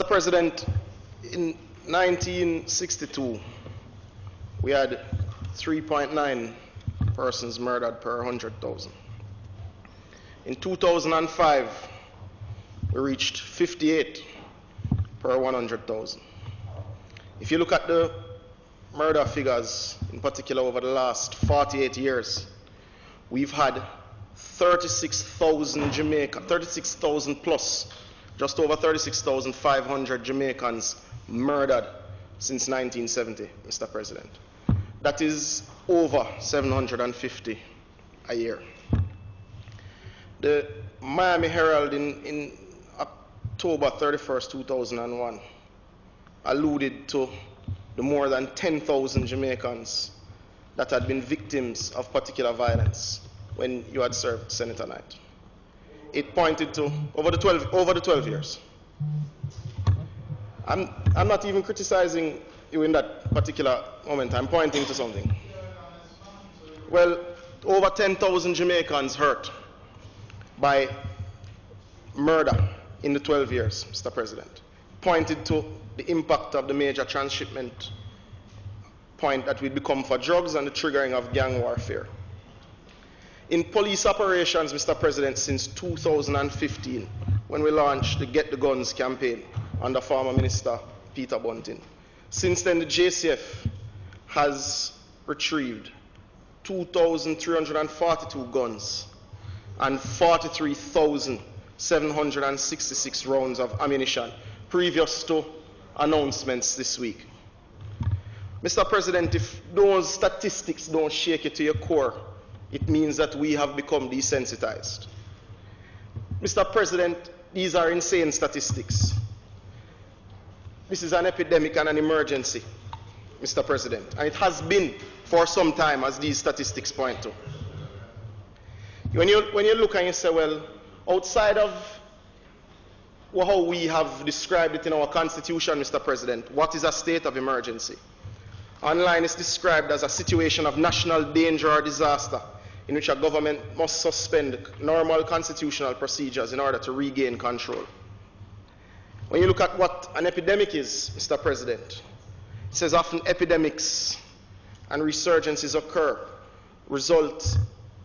Mr. President, in 1962, we had 3.9 persons murdered per 100,000. In 2005, we reached 58 per 100,000. If you look at the murder figures, in particular over the last 48 years, we've had 36,000 plus, just over 36,500 Jamaicans murdered since 1970, Mr. President. That is over 750 a year. The Miami Herald in October 31st, 2001 alluded to the more than 10,000 Jamaicans that had been victims of particular violence when you had served Senator Knight. It pointed to over the 12 years. I'm not even criticizing you in that particular moment. I'm pointing to something. Well, over 10,000 Jamaicans hurt by murder in the 12 years, Mr. President. Pointed to the impact of the major transshipment point that we become for drugs and the triggering of gang warfare. In police operations, Mr. President, since 2015, when we launched the Get the Guns campaign under former Minister Peter Bunting, since then the JCF has retrieved 2,342 guns and 43,766 rounds of ammunition, previous to announcements this week. Mr. President, if those statistics don't shake you to your core, it means that we have become desensitized. Mr. President, these are insane statistics. This is an epidemic and an emergency, Mr. President, and it has been for some time, as these statistics point to. When you look and you say, well, outside of how we have described it in our Constitution, Mr. President, what is a state of emergency? Online is described as a situation of national danger or disaster in which a government must suspend normal constitutional procedures in order to regain control. When you look at what an epidemic is, Mr. President, it says often epidemics and resurgences occur, result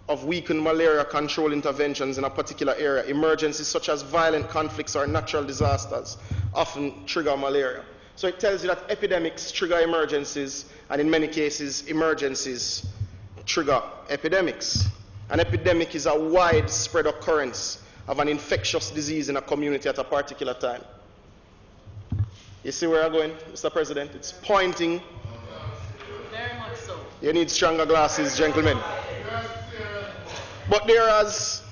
of weakened malaria control interventions in a particular area. Emergencies such as violent conflicts or natural disasters often trigger malaria. So it tells you that epidemics trigger emergencies, and in many cases, emergencies trigger epidemics. An epidemic is a widespread occurrence of an infectious disease in a community at a particular time. You see where I'm going, Mr. President? It's pointing. Very much so. You need stronger glasses, gentlemen. But as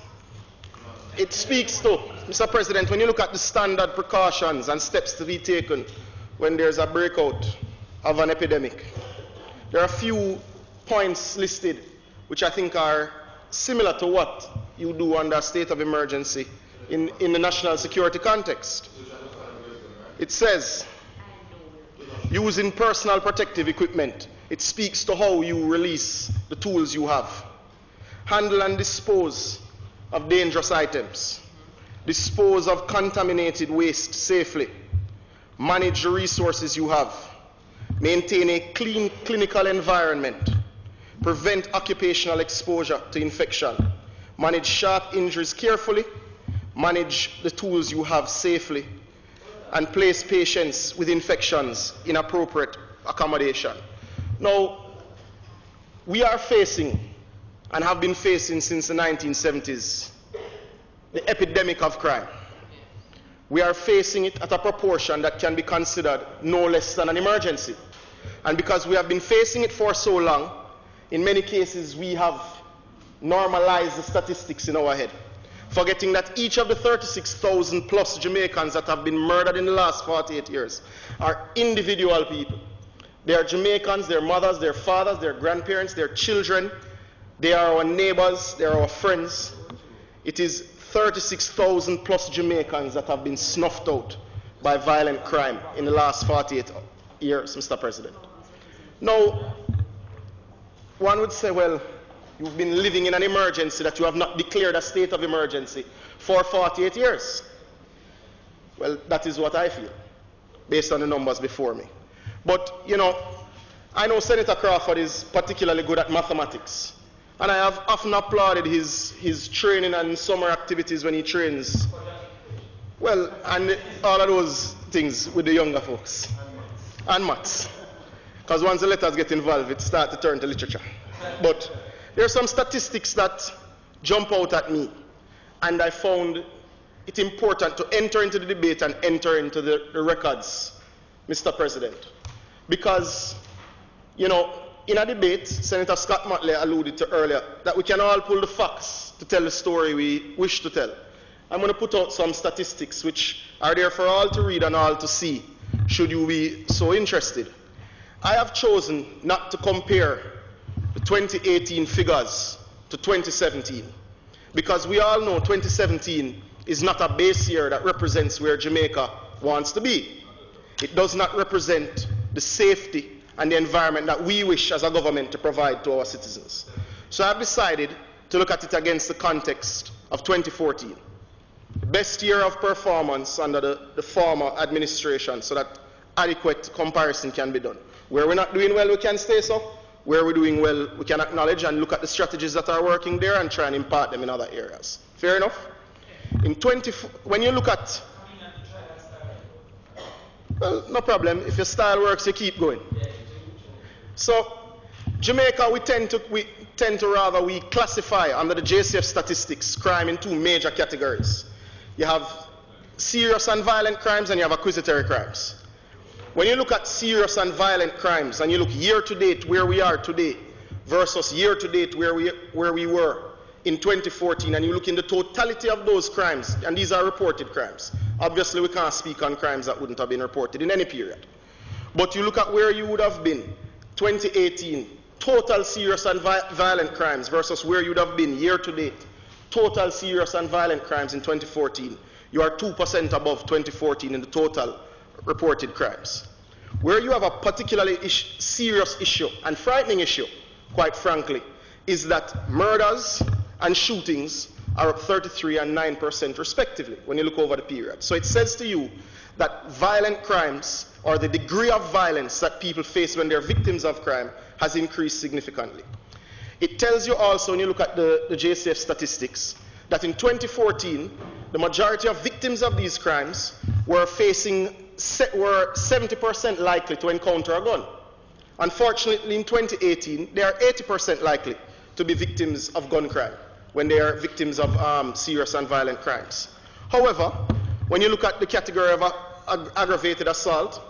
it speaks to, Mr. President, when you look at the standard precautions and steps to be taken when there's a breakout of an epidemic, there are a few points listed which I think are similar to what you do under a state of emergency in the national security context. It says, using personal protective equipment. It speaks to how you release the tools you have. Handle and dispose of dangerous items. Dispose of contaminated waste safely. Manage the resources you have. Maintain a clean clinical environment. Prevent occupational exposure to infection. Manage sharp injuries carefully. Manage the tools you have safely. And place patients with infections in appropriate accommodation. Now, we are facing, and have been facing since the 1970s, the epidemic of crime. We are facing it at a proportion that can be considered no less than an emergency. And because we have been facing it for so long, in many cases we have normalized the statistics in our head, forgetting that each of the 36,000 plus Jamaicans that have been murdered in the last 48 years are individual people. They are Jamaicans, their mothers, their fathers, their grandparents, their children. They are our neighbors, they are our friends. It is 36,000 plus Jamaicans that have been snuffed out by violent crime in the last 48 years, Mr. President. Now, one would say, well, you've been living in an emergency that you have not declared a state of emergency for 48 years. Well, that is what I feel. based on the numbers before me. But, you know, I know Senator Crawford is particularly good at mathematics. And I have often applauded his training and summer activities when he trains. Well, and all of those things with the younger folks. And maths. Because once the letters get involved, it starts to turn to literature. But there are some statistics that jump out at me. And I found it important to enter into the debate and enter into the records, Mr. President. Because, you know, in a debate, Senator Scott Motley alluded to earlier, that we can all pull the facts to tell the story we wish to tell. I'm going to put out some statistics which are there for all to read and all to see, should you be so interested. I have chosen not to compare the 2018 figures to 2017, because we all know 2017 is not a base year that represents where Jamaica wants to be. It does not represent the safety and the environment that we wish as a government to provide to our citizens. So I've decided to look at it against the context of 2014, the best year of performance under the former administration, so that adequate comparison can be done. Where we're not doing well, we can stay so. Where we're doing well, we can acknowledge and look at the strategies that are working there and try and impart them in other areas. Fair enough? When you look at, well, no problem. If your style works, you keep going. So, Jamaica, we tend to classify under the JCF statistics crime in two major categories. You have serious and violent crimes and you have accusatory crimes. When you look at serious and violent crimes and you look year to date where we are today versus year to date where we were in 2014, and you look in the totality of those crimes, and these are reported crimes. Obviously, we can't speak on crimes that wouldn't have been reported in any period. But you look at where you would have been 2018, total serious and violent crimes versus where you would have been year to date, total serious and violent crimes in 2014. You are 2% above 2014 in the total reported crimes. Where you have a particularly serious issue and frightening issue, quite frankly, is that murders and shootings are up 33% and 9% respectively when you look over the period. So it says to you that violent crimes, or the degree of violence that people face when they're victims of crime, has increased significantly. It tells you also, when you look at the JCF statistics, that in 2014, the majority of victims of these crimes were 70% likely to encounter a gun. Unfortunately, in 2018, they are 80% likely to be victims of gun crime when they are victims of serious and violent crimes. However, when you look at the category of aggravated assault,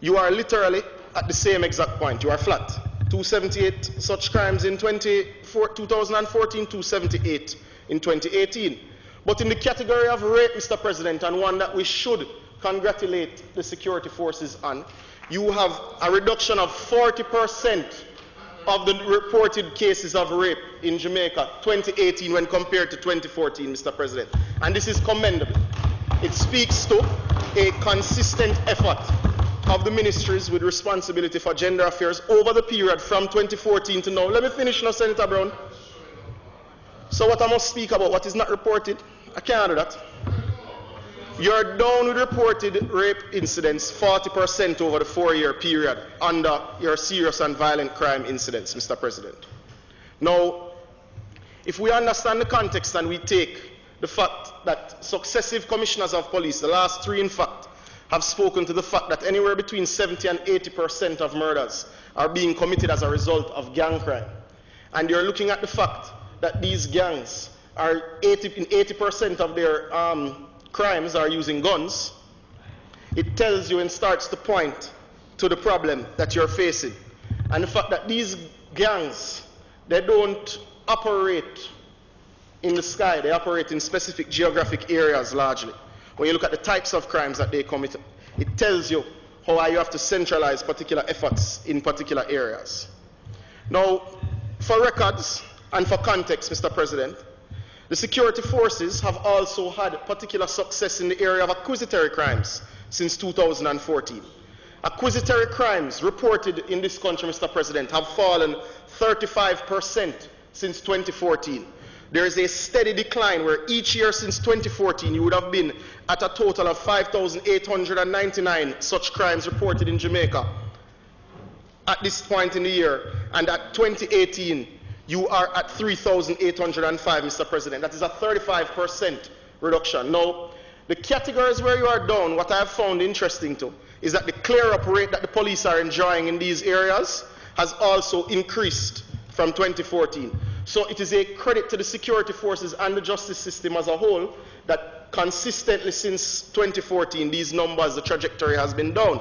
you are literally at the same exact point. You are flat. 278 such crimes in 2014, 278 in 2018. But in the category of rape, Mr. President, and one that we should congratulate the security forces on, you have a reduction of 40% of the reported cases of rape in Jamaica 2018 when compared to 2014, Mr. President. And this is commendable. It speaks to a consistent effort of the ministries with responsibility for gender affairs over the period from 2014 to now. Let me finish now, Senator Brown. So what I must speak about, what is not reported, I can't do that. You're down with reported rape incidents 40% over the 4-year period under your serious and violent crime incidents, Mr. President. Now, if we understand the context and we take the fact that successive commissioners of police, the last 3 in fact, have spoken to the fact that anywhere between 70 and 80% of murders are being committed as a result of gang crime. And you're looking at the fact that these gangs are 80% of their crimes are using guns. It tells you and starts to point to the problem that you're facing. And the fact that these gangs, they don't operate in the sky, they operate in specific geographic areas largely. When you look at the types of crimes that they commit, it tells you how you have to centralize particular efforts in particular areas. Now, for records and for context, Mr. President, the security forces have also had particular success in the area of accusatory crimes since 2014. Accusatory crimes reported in this country, Mr. President, have fallen 35% since 2014. there is a steady decline where each year since 2014 you would have been at a total of 5,899 such crimes reported in Jamaica at this point in the year, and at 2018 you are at 3,805, Mr. President. That is a 35% reduction. Now, the categories where you are down, what I have found interesting too, is that the clear-up rate that the police are enjoying in these areas has also increased from 2014. So it is a credit to the security forces and the justice system as a whole that consistently since 2014 these numbers, the trajectory has been down.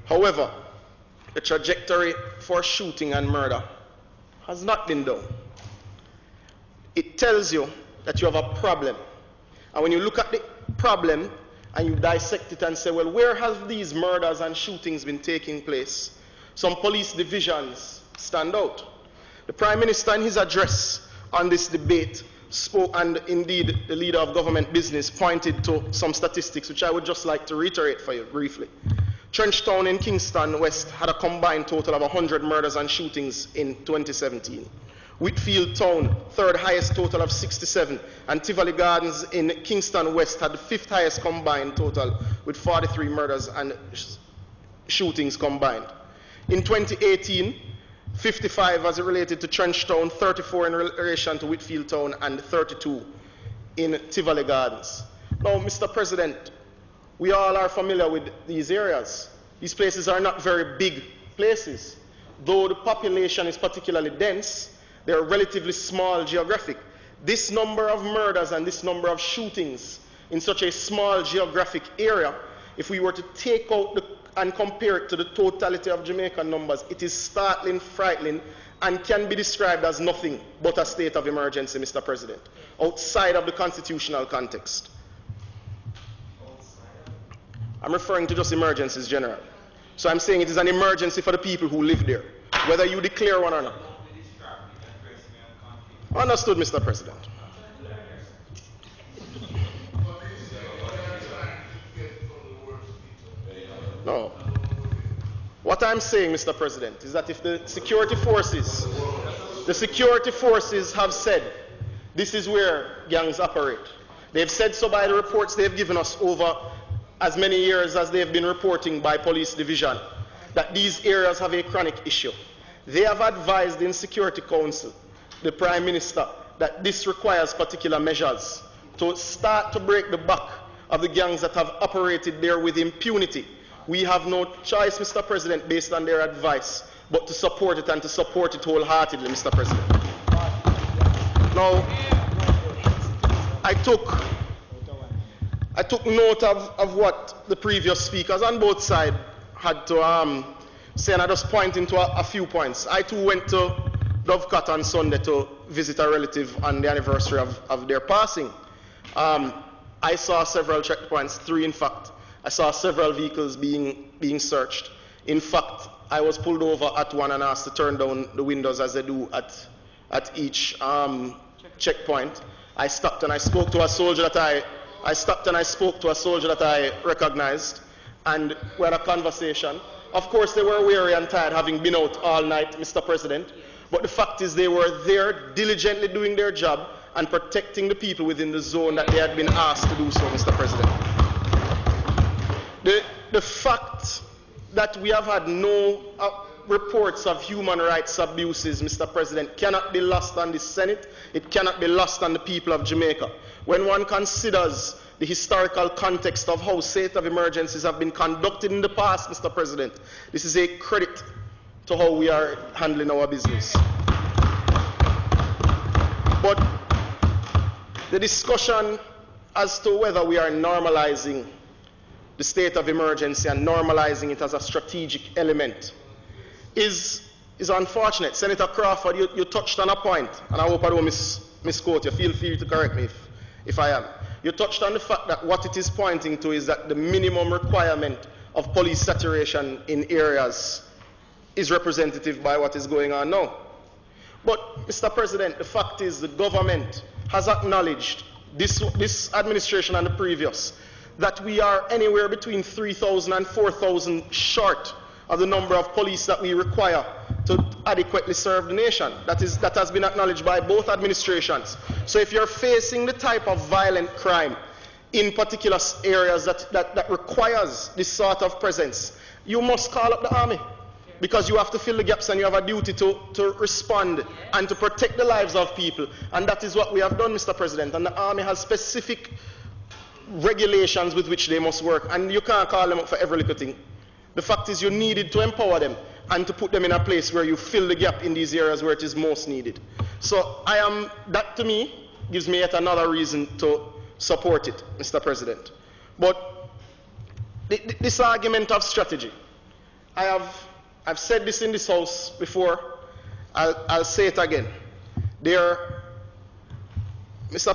However, the trajectory for shooting and murder has not been down. It tells you that you have a problem. And when you look at the problem and you dissect it and say, well, where have these murders and shootings been taking place? Some police divisions stand out. The Prime Minister in his address on this debate spoke, and indeed the leader of government business pointed to some statistics which I would just like to reiterate for you briefly. Trenchtown in Kingston West had a combined total of 100 murders and shootings in 2017. Whitfield Town, third highest total of 67, and Tivoli Gardens in Kingston West had the fifth highest combined total with 43 murders and shootings combined. In 2018, 55 as it related to Trenchtown, 34 in relation to Whitfield Town, and 32 in Tivoli Gardens. Now, Mr. President, we all are familiar with these areas. These places are not very big places. Though the population is particularly dense, they are relatively small geographic. This number of murders and this number of shootings in such a small geographic area, if we were to take out and compare it to the totality of Jamaican numbers, it is startling, frightening, and can be described as nothing but a state of emergency, Mr. President, outside of the constitutional context. I'm referring to just emergencies general. So I'm saying it is an emergency for the people who live there, whether you declare one or not. Understood, Mr. President. No. What I'm saying, Mr. President, is that if the security forces have said this is where gangs operate, they've said so by the reports they've given us over as many years as they've been reporting by police division, that these areas have a chronic issue. They have advised in Security Council, the Prime Minister, that this requires particular measures to start to break the back of the gangs that have operated there with impunity. We have no choice, Mr. President, based on their advice, but to support it and to support it wholeheartedly, Mr. President. Now, I took note of what the previous speakers on both sides had to say, and I just point into a few points. I too went to Dovecote on Sunday to visit a relative on the anniversary of their passing. I saw several checkpoints, 3 in fact. I saw several vehicles being searched. In fact, I was pulled over at one and asked to turn down the windows as they do at each checkpoint. I stopped and I spoke to a soldier that I recognized, and we had a conversation. Of course, they were weary and tired, having been out all night, Mr. President. But the fact is they were there diligently doing their job and protecting the people within the zone that they had been asked to do so, Mr. President. The fact that we have had no reports of human rights abuses, Mr. President, cannot be lost on the Senate. It cannot be lost on the people of Jamaica. When one considers the historical context of how state of emergencies have been conducted in the past, Mr. President, this is a credit to how we are handling our business. But the discussion as to whether we are normalizing the state of emergency and normalizing it as a strategic element is unfortunate. Senator Crawford, you touched on a point, and I hope I don't misquote you. Feel free to correct me if I am. You touched on the fact that what it is pointing to is that the minimum requirement of police saturation in areas is representative by what is going on now. But, Mr. President, the fact is the government has acknowledged, this administration and the previous, that we are anywhere between 3,000 and 4,000 short of the number of police that we require to adequately serve the nation. That has been acknowledged by both administrations. So if you're facing the type of violent crime in particular areas that requires this sort of presence, you must call up the army, because you have to fill the gaps and you have a duty to respond and to protect the lives of people. And that is what we have done, Mr. President. And the army has specific regulations with which they must work, and you can't call them up for every little thing. The fact is, you needed to empower them and to put them in a place where you fill the gap in these areas where it is most needed. So that to me gives me yet another reason to support it, Mr. President. But this argument of strategy, I've said this in this House before, I'll say it again. Mr.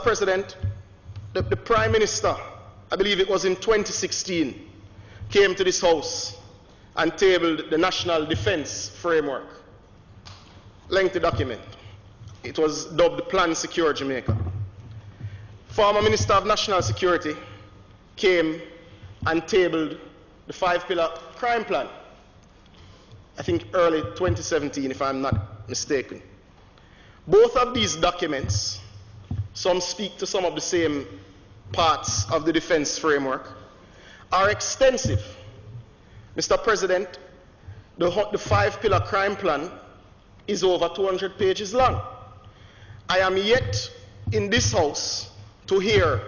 President, the Prime Minister, I believe it was in 2016, came to this House and tabled the National Defense Framework. Lengthy document. It was dubbed Plan Secure Jamaica. Former Minister of National Security came and tabled the 5-pillar crime plan. I think early 2017, if I'm not mistaken. Both of these documents, some speak to some of the same parts of the defense framework, are extensive. Mr. President, the 5-pillar crime plan is over 200 pages long. I am yet in this House to hear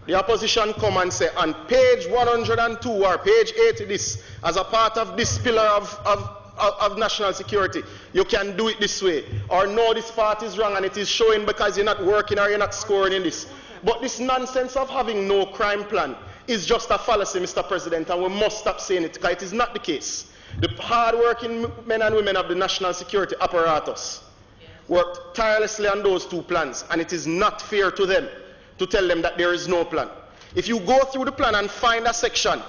the opposition come and say on page 102 or page 80 this, as a part of this pillar of national security, you can do it this way, or no, this part is wrong and it is showing because you're not working or you're not scoring in this. But this nonsense of having no crime plan is just a fallacy, Mr. President, and we must stop saying it, because it is not the case. The hard-working men and women of the national security apparatus worked tirelessly on those two plans, and it is not fair to them to tell them that there is no plan. If you go through the plan and find a section,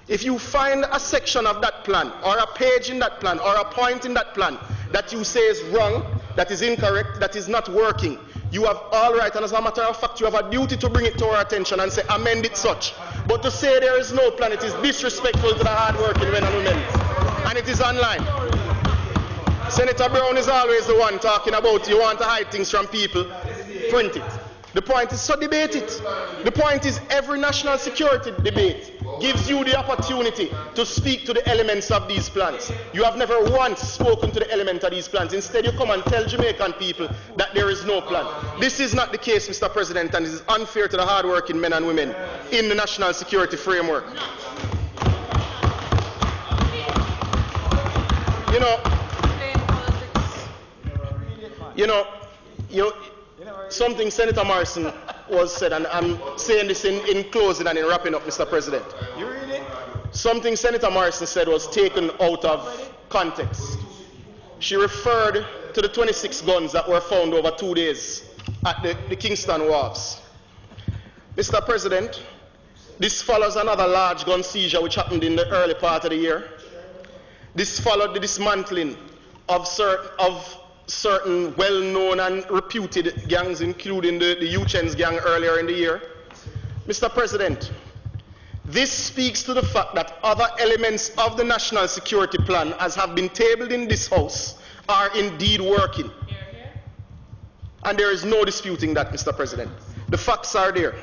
if you find a section of that plan, or a page in that plan, or a point in that plan that you say is wrong, that is incorrect, that is not working, you have all right, and as a matter of fact, you have a duty to bring it to our attention and say, amend it such. But to say there is no plan, it is disrespectful to the hard-working men and women. And it is online. Senator Brown is always the one talking about you want to hide things from people. Print it. The point is, so debate it. The point is, every national security debate gives you the opportunity to speak to the elements of these plans. You have never once spoken to the element of these plans. Instead, you come and tell Jamaican people that there is no plan. This is not the case, Mr. President, and it is unfair to the hard-working men and women in the national security framework. Something Senator Morrison was said, and I'm saying this in closing and in wrapping up, Mr. President. You read it? Something Senator Morrison said was taken out of context. She referred to the 26 guns that were found over 2 days at the Kingston wharves. Mr. President, this follows another large gun seizure which happened in the early part of the year. This followed the dismantling of certain well-known and reputed gangs, including the Uchens gang earlier in the year. Mr. President, this speaks to the fact that other elements of the national security plan, as have been tabled in this House, are indeed working. And there is no disputing that, Mr. President. The facts are there.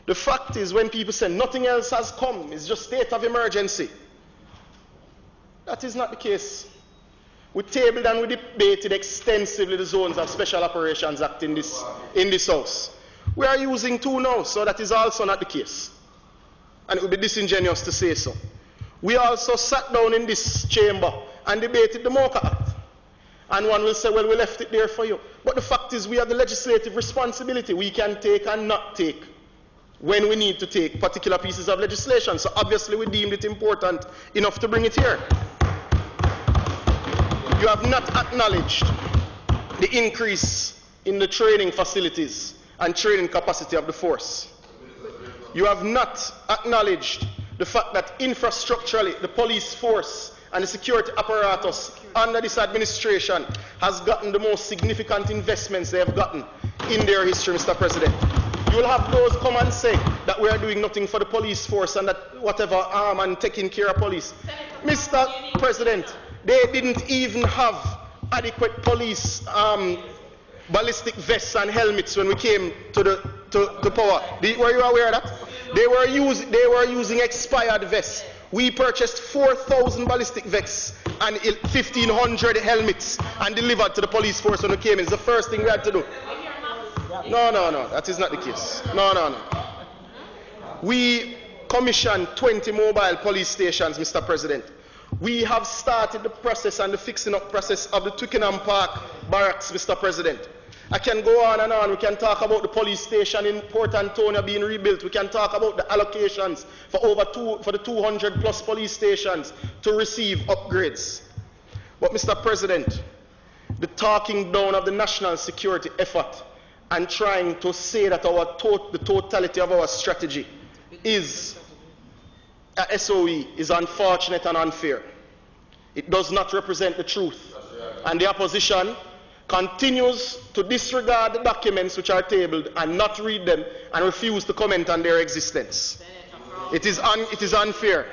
The fact is, when people say nothing else has come, it's just state of emergency, that is not the case. We tabled and we debated extensively the Zones of Special Operations Act in this House. We are using 2 now, so that is also not the case. And it would be disingenuous to say so. We also sat down in this chamber and debated the MOCA Act. And one will say, well, we left it there for you. But the fact is, we have the legislative responsibility. We can take and not take when we need to take particular pieces of legislation. So obviously we deemed it important enough to bring it here. You have not acknowledged the increase in the training facilities and training capacity of the force. You have not acknowledged the fact that infrastructurally the police force and the security apparatus under this administration has gotten the most significant investments they have gotten in their history, Mr. President. You will have those come and say that we are doing nothing for the police force and that whatever arm and taking care of police. Mr. President, They didn't even have adequate police ballistic vests and helmets when we came to power. Were you aware of that? They were using expired vests. We purchased 4,000 ballistic vests and 1,500 helmets and delivered to the police force when we came in. It's the first thing we had to do. No, that is not the case. No. We commissioned 20 mobile police stations, Mr. President. We have started the process and the fixing up process of the Twickenham Park barracks, Mr. President. I can go on and on. We can talk about the police station in Port Antonio being rebuilt. We can talk about the allocations for the 200 plus police stations to receive upgrades. But Mr. President, the talking down of the national security effort and trying to say that the totality of our strategy is a SOE is unfortunate and unfair. It does not represent the truth. And the opposition continues to disregard the documents which are tabled and not read them and refuse to comment on their existence. It is unfair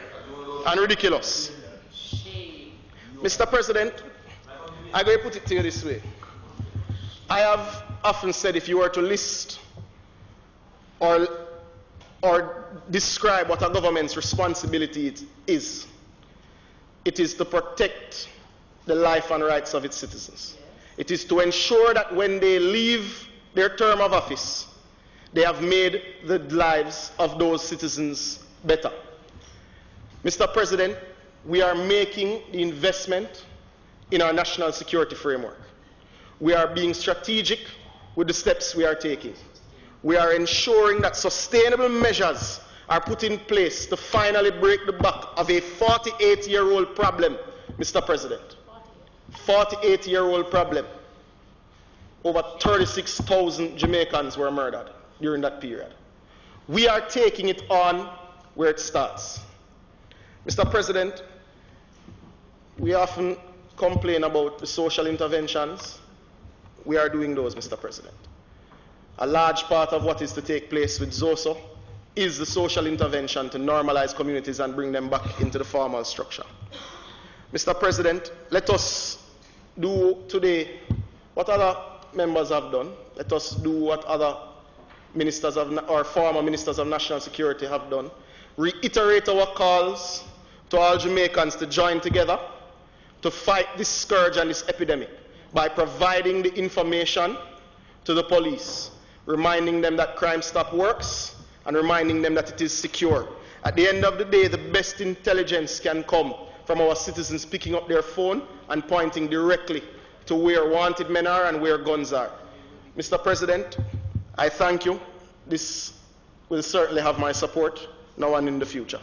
and ridiculous. Mr. President, I'm going to put it to you this way. I have often said if you were to list or describe what a government's responsibility is, it is to protect the life and rights of its citizens. It is to ensure that when they leave their term of office, they have made the lives of those citizens better. Mr. President, we are making the investment in our national security framework. We are being strategic with the steps we are taking. We are ensuring that sustainable measures are put in place to finally break the back of a 48-year-old problem, Mr. President. 48-year-old problem. Over 36,000 Jamaicans were murdered during that period. We are taking it on where it starts. Mr. President, we often complain about the social interventions. We are doing those, Mr. President. A large part of what is to take place with ZOSO is the social intervention to normalize communities and bring them back into the formal structure. Mr. President, let us do today what other members have done. Let us do what other ministers or former ministers of national security have done. Reiterate our calls to all Jamaicans to join together to fight this scourge and this epidemic by providing the information to the police, reminding them that Crime Stop works and reminding them that it is secure. At the end of the day, the best intelligence can come from our citizens picking up their phone and pointing directly to where wanted men are and where guns are. Mr. President, I thank you. This will certainly have my support now and in the future.